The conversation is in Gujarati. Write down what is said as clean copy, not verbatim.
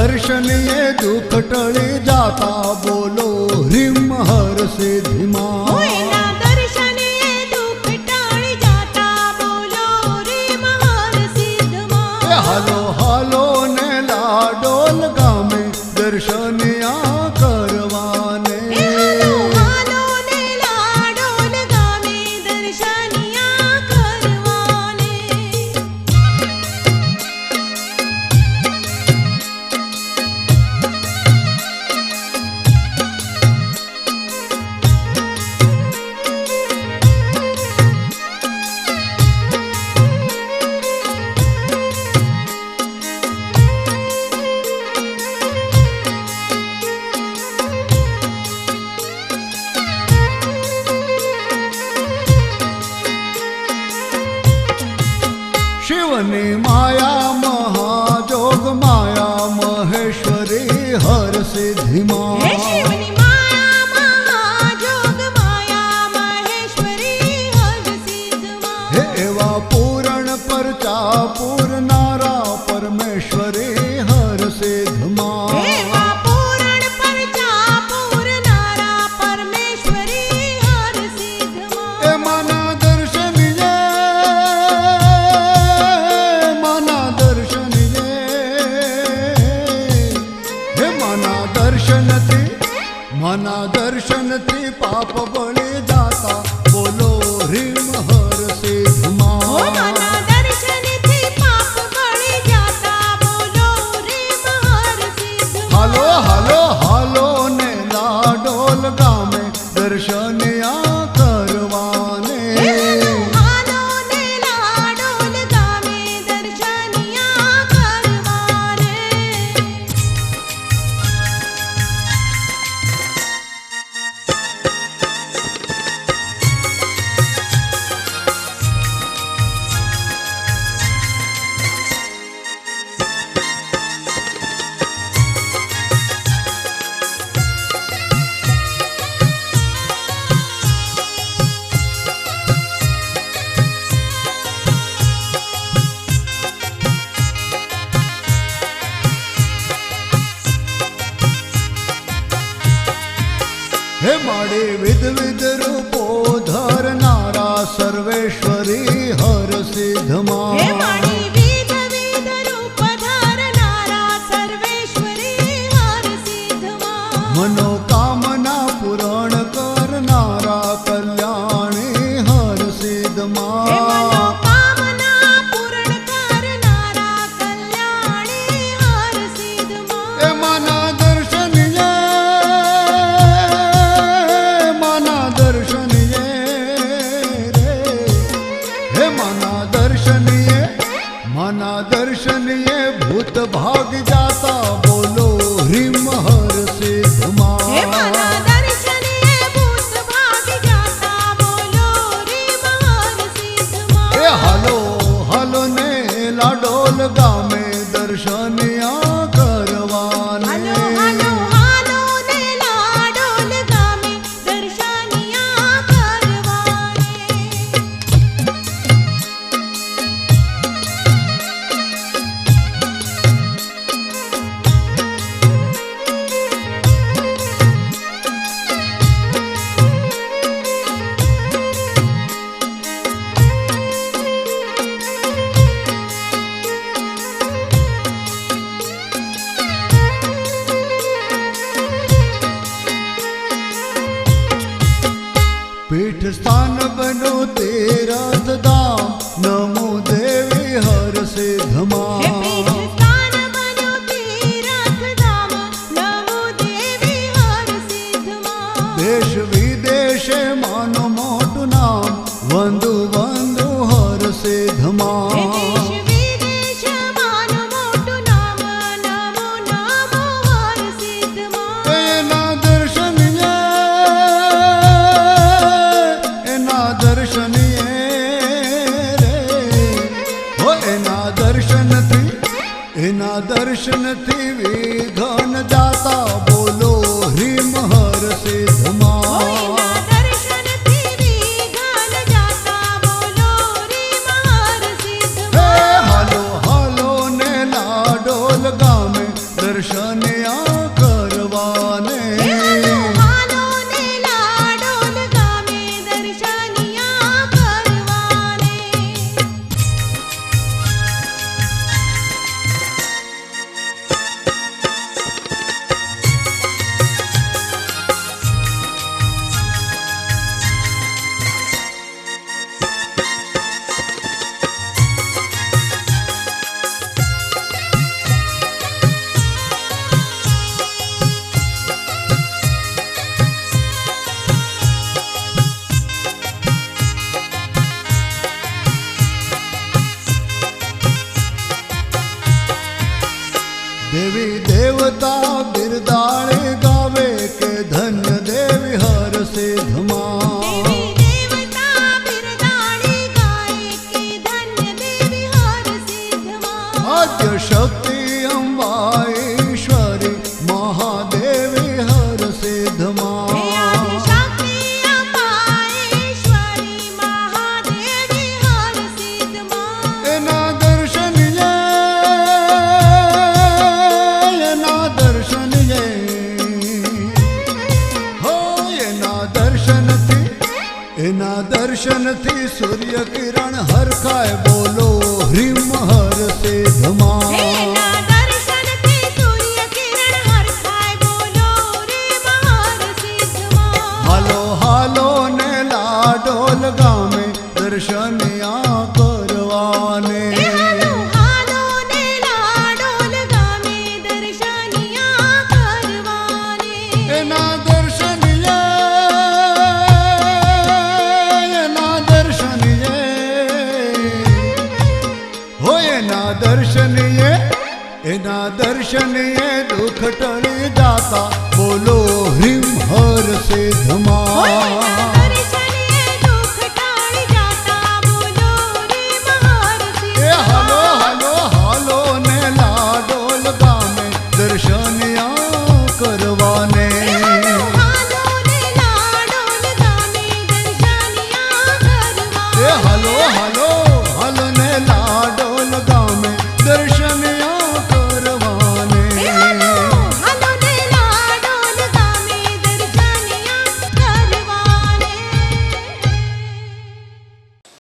દર્શનીએ દુઃખ ટળી જાતા બોલો હ્રીમ હર સિદ્ધિમાં એના દર્શને દુઃખ ટળી જાતા બોલો હ્રીમ હર સિદ્ધમાં હાલો હાલો ને લાડોલ ગામે દર્શનિયા કરવાને હાલો ને લાડોલ ગામે દર્શનિયા કરવાને શિવની માયા મહાજોગ માયા મહેશ્વરી હર સિદ્ધિમાં હે શિવની માયા મહાજોગ માયા મહેશ્વરી હર સિદ્ધમાં હે એવા પૂરણ પરચા પૂરનારા પરમેશ્વરી હર સિદ્ધમાં એવા પૂરણ પરચા પૂરનારા પરમેશ્વરી હર સિદ્ધમાં એ માના દર્શનીએ માના દર્શનીએ હે માના દર્શનથી પાપ બળી જાતા બોલો હ્રીમ હર સિદ્ધમાં માના દર્શનથી પાપ બળી જાતા બોલો હ્રીમ હર સિદ્ધમાં હાલો હાલો હાલો ને લાડોલ ગામે દર્શનિયા કરવાને હાલો ને લાડોલ ગામે દર્શનિયા કરવાને હે માડે વિધ વિધ રૂપો ધરનારા સર્વેશ્વરી હર હે સિદ્ધમાં માણી વિધ વિધ રૂપ ધારનારા સર્વેશ્વરી હર સિદ્ધમાં મનોકામના પૂરણ કરનારા કલ્યાણી હર હે સિદ્ધમાં મનોકામના પૂર્ણ કરનારા કલ્યાણી હર સિદ્ધમાં એ માના દર્શનીએ રે હે માના દર્શનીએ ભૂત ભાગ જાતા બોલો હ્રીમ હર હે સિદ્ધમાં માના દર્શને ભૂત ભાગ જાતા બોલો હ્રીમ હર સિદ્ધમાં એ હાલો હાલો ને લાડોલ ગામે દર્શનિયા કરવાને હાલો હાલો હાલો ને લાડોલ ગામે દર્શનિયા કરવાને પીઠ સ્થાન બનો તીરથ ધામ નમો દેવી હર હે સિદ્ધમાં પીઠ સ્થાન બન્યો તીરથ ધામ નમો દેવી હર સિદ્ધમાં દેશ વિદેશે માનો મોટું નામ વંદુ વંદુ હર હે સિદ્ધમાં દેશ વિદેશ માનું મોટું નામ નમો નમો હર સિદ્ધમાં એના દર્શનીએ રે હો એના દર્શનથી વિઘન જાતા બોલો હ્રીમ હર સિદ્ધમાં એના દર્શનથી વિઘ્ન જાતા બોલો હ્રીમ હર સિદ્ધમાં હે હાલો હાલો ને લાડોલ ગામે દર્શન બિરદાળે ગાવે કે ધન્ય દેવી હર સિદ્ધમાં દેવી દેવતા બિરદાણી ગાય કે ધન્ય દેવી હર સિદ્ધમાં આદ્ય શક્તિ અંબા ઈશ્વરી મહાદેવી હર હે સિદ્ધમાં આદિશક્તિ અંબા ઈશ્વરી મહાદેવી હર સિદ્ધમાં એના દર્શન હો એના દર્શનથી સૂર્ય કિરણ હરખાય બોલો હ્રીમ હર સિદ્ધમાં એના દર્શનથી સૂર્ય કિરણ હરખાય બોલો રે મહાર સિદ્ધમાં હાલો હાલો ને લાડોલ ગામે દર્શનિયા કરવાને હાલો હાલો ને લાડોલ ગામે દર્શનિયા કરવાને એના દર્શનીએ એના દર્શનીએ દુઃખ ટળી જાતા બોલો હ્રીમ હર સિદ્ધમાં દર્શનીએ દુઃખ ટાળી જાતા બોલો રે મહાર એ સિદ્ધમાં હાલો હાલો હાલો ને લાડોલ ગામે દર્શનિયા કરવા